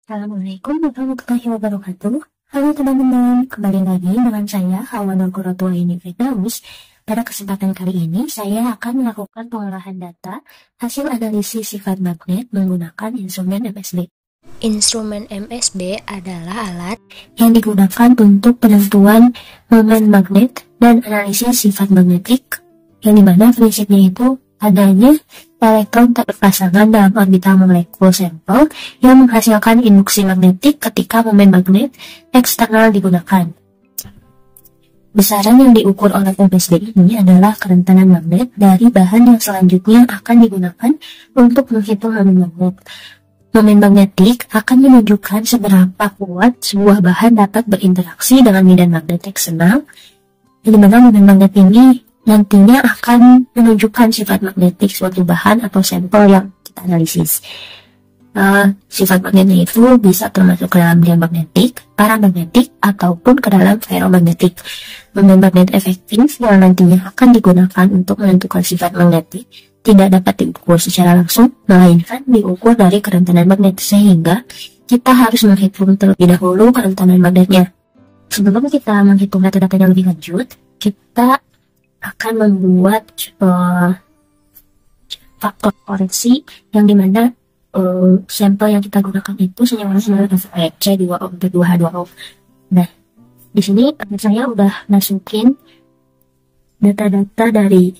Assalamualaikum warahmatullahi wabarakatuh. Halo teman-teman, kembali lagi dengan saya Hawa Nurquratul Aini Firdaus. Pada kesempatan kali ini, saya akan melakukan pengolahan data hasil analisis sifat magnet menggunakan instrumen MSB. Instrumen MSB adalah alat yang digunakan untuk penentuan momen magnet dan analisis sifat magnetik, yang dimana prinsipnya itu adanya elektron tak berpasangan dalam orbital molekul sampel yang menghasilkan induksi magnetik ketika momen magnet eksternal digunakan. Besaran yang diukur oleh MSB ini adalah kerentanan magnet dari bahan yang selanjutnya akan digunakan untuk menghitung momen magnet. Momen magnetik akan menunjukkan seberapa kuat sebuah bahan dapat berinteraksi dengan medan magnet eksternal, di mana momen magnet ini nantinya akan menunjukkan sifat magnetik suatu bahan atau sampel yang kita analisis. Sifat magnetnya itu bisa termasuk ke dalam diamagnetik, paramagnetik, ataupun ke dalam ferromagnetik. Momen magnet efektif yang nantinya akan digunakan untuk menentukan sifat magnetik tidak dapat diukur secara langsung, melainkan diukur dari kerentanan magnet, sehingga kita harus menghitung terlebih dahulu kerentanan magnetnya. Sebelum kita menghitung data-datanya lebih lanjut, kita akan membuat faktor koreksi yang dimana sampel yang kita gunakan itu senyawa C2O42H2O. Nah, di sini saya udah masukin data-data dari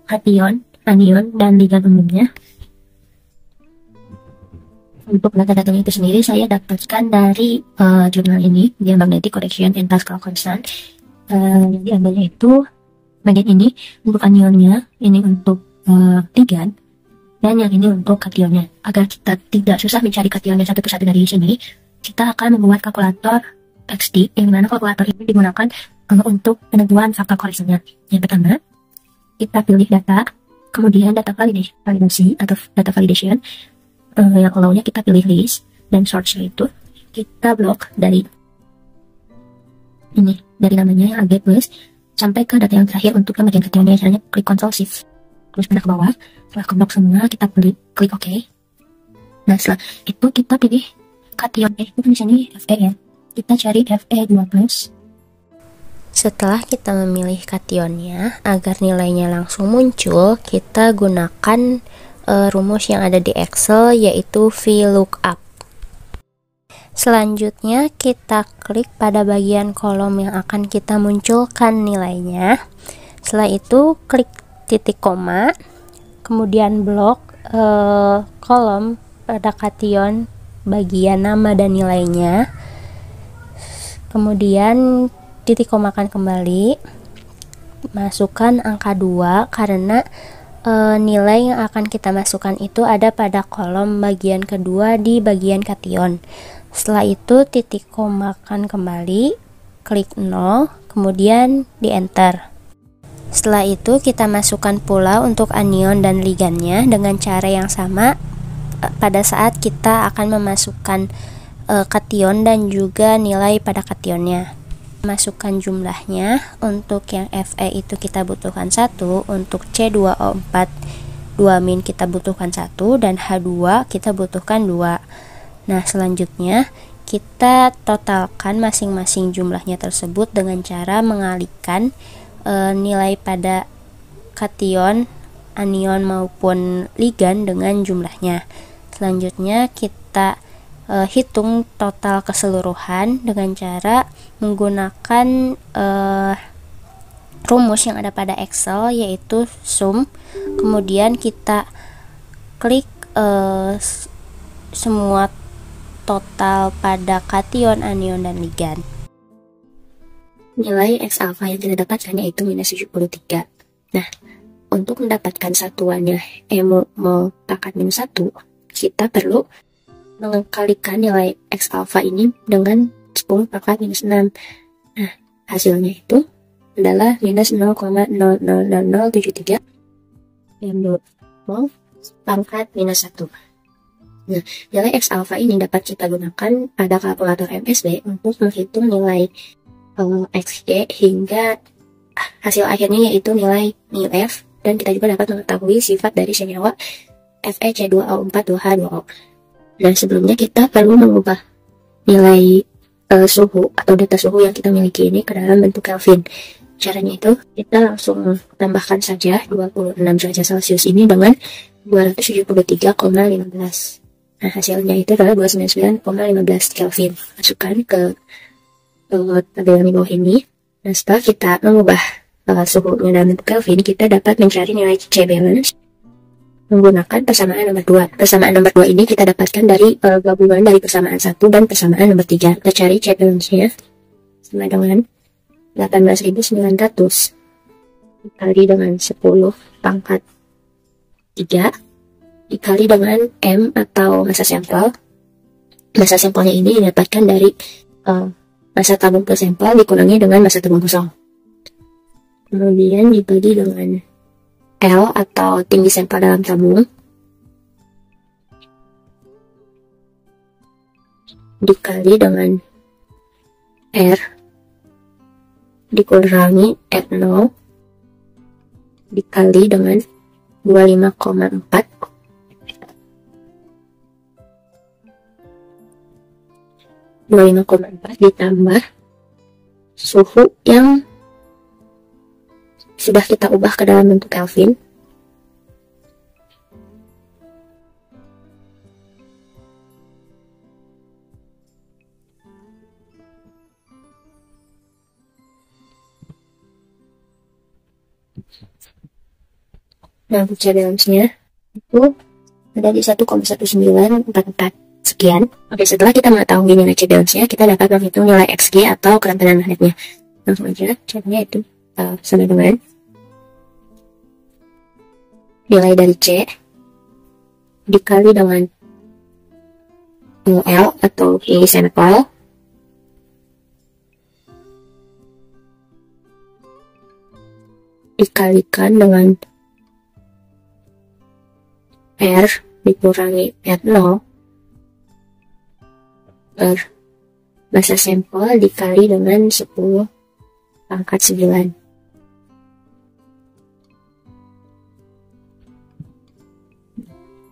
kation, anion, dan ligan umumnya. Untuk data-datanya itu sendiri saya dapatkan dari jurnal ini, Diamagnetic Correction and Pascal Constant. Yang diambilnya itu bagian ini untuk anionnya, ini untuk ligan, dan yang ini untuk kationnya. Agar kita tidak susah mencari kationnya satu persatu dari sini, kita akan membuat kalkulator XD, yang mana kalkulator ini digunakan untuk penentuan faktor koreksinya. Yang pertama, kita pilih data, kemudian data validasi atau data validation, yang allownya kita pilih list, dan source-nya itu kita blok dari ini, dari namanya yang AG plus sampai ke data yang terakhir untuk yang bagian kationnya. Caranya klik Ctrl Shift terus pindah ke bawah. Setelah keblok semua, kita klik OK. Nah, setelah itu kita pilih kationnya itu di sini Fe ya. Kita cari Fe2+. Setelah kita memilih kationnya, agar nilainya langsung muncul, kita gunakan rumus yang ada di Excel, yaitu VLOOKUP. Selanjutnya kita klik pada bagian kolom yang akan kita munculkan nilainya. Setelah itu klik titik koma, kemudian blok kolom pada kation bagian nama dan nilainya. Kemudian titik komakan kembali, masukkan angka 2 karena nilai yang akan kita masukkan itu ada pada kolom bagian kedua di bagian kation. Setelah itu titik komakan kembali, klik 0, kemudian di enter. Setelah itu kita masukkan pula untuk anion dan ligannya dengan cara yang sama pada saat kita akan memasukkan kation dan juga nilai pada kationnya. Masukkan jumlahnya. Untuk yang Fe itu kita butuhkan 1, untuk C2O4 2- kita butuhkan 1, dan H2 kita butuhkan 2. Nah, selanjutnya kita totalkan masing-masing jumlahnya tersebut dengan cara mengalihkan nilai pada kation, anion maupun ligan dengan jumlahnya. Selanjutnya kita hitung total keseluruhan dengan cara menggunakan rumus yang ada pada Excel, yaitu sum. Kemudian kita klik semua total pada kation, anion, dan ligan. Nilai X alpha yang kita dapatkan yaitu minus 73. Nah, untuk mendapatkan satuannya mol pangkat minus 1, kita perlu mengkalikan nilai X alpha ini dengan 10 pangkat minus 6. Nah, hasilnya itu adalah minus 0,000073 mol pangkat minus 1. Nah, nilai X alpha ini dapat kita gunakan pada kalkulator MSB untuk menghitung nilai XY hingga hasil akhirnya yaitu nilai μF, dan kita juga dapat mengetahui sifat dari senyawa FeC2O4 2H2O. Nah, sebelumnya kita perlu mengubah nilai suhu atau data suhu yang kita miliki ini ke dalam bentuk Kelvin. Caranya itu kita langsung tambahkan saja 26 derajat Celcius ini dengan 273,15. Nah, hasilnya itu adalah 299,15 Kelvin. Masukkan ke tabel di bawah ini. Nah, setelah kita mengubah suhunya dalam bentuk Kelvin, kita dapat mencari nilai C balance menggunakan persamaan nomor 2. Persamaan nomor 2 ini kita dapatkan dari gabungan dari persamaan 1 dan persamaan nomor 3. Kita cari C balance-nya sama dengan 18.900 dikali dengan 10 pangkat 3 dikali dengan M atau massa sampel. Massa sampelnya ini didapatkan dari massa tabung per sampel dikurangi dengan massa tabung kosong. Kemudian dibagi dengan L atau tinggi sampel dalam tabung dikali dengan R dikurangi R0 dikali dengan 25,4 ditambah suhu yang sudah kita ubah ke dalam bentuk Kelvin. Nah, C balance-nya itu ada di 1,1944 sekian. Oke, setelah kita mengetahui nilai C balance-nya, kita dapat menghitung nilai XG atau kerentanan magnetnya. Langsung aja, caranya itu sama dengan nilai dari C dikali dengan L atau tinggi sampel dikalikan dengan R dikurangi R0 per massa sampel dikali dengan 10 pangkat 9.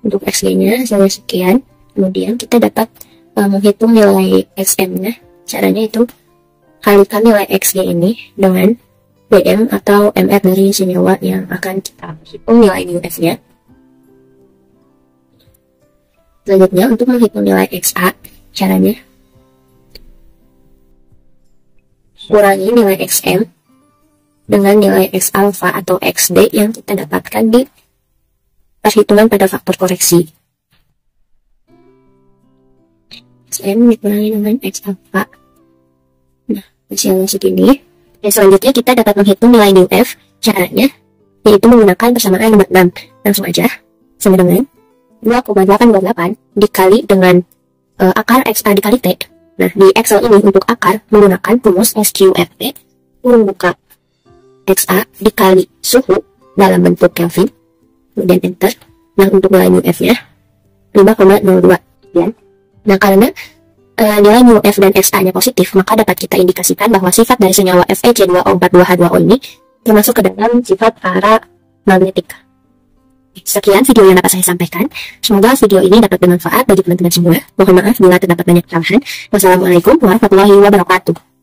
Untuk XG-nya hasilnya sekian. Kemudian kita dapat menghitung nilai XM-nya. Caranya itu kalikan nilai XG ini dengan BM atau MR dari senyawa yang akan kita hitung nilai UF-nya. Selanjutnya untuk menghitung nilai XA, caranya kurangi nilai XM dengan nilai X alpha atau XD yang kita dapatkan di perhitungan pada faktor koreksi. XM dikurangi dengan X alpha. Nah, hasilnya segini. Dan selanjutnya kita dapat menghitung nilai UF. Caranya yaitu menggunakan persamaan nomor 6. Langsung aja, sama dengan 2,828 dikali dengan akar XA dikali T. Nah, di Excel ini untuk akar menggunakan rumus SQFT kurung buka XA dikali suhu dalam bentuk Kelvin, kemudian enter. Nah, untuk nilai UF-nya 5,02. Nah, karena nilai UF dan XA-nya positif, maka dapat kita indikasikan bahwa sifat dari senyawa FeC2O42H2O ini termasuk ke dalam sifat paramagnetik. Sekian video yang dapat saya sampaikan. Semoga video ini dapat bermanfaat bagi teman-teman semua. Mohon maaf bila terdapat banyak kesalahan. Wassalamualaikum warahmatullahi wabarakatuh.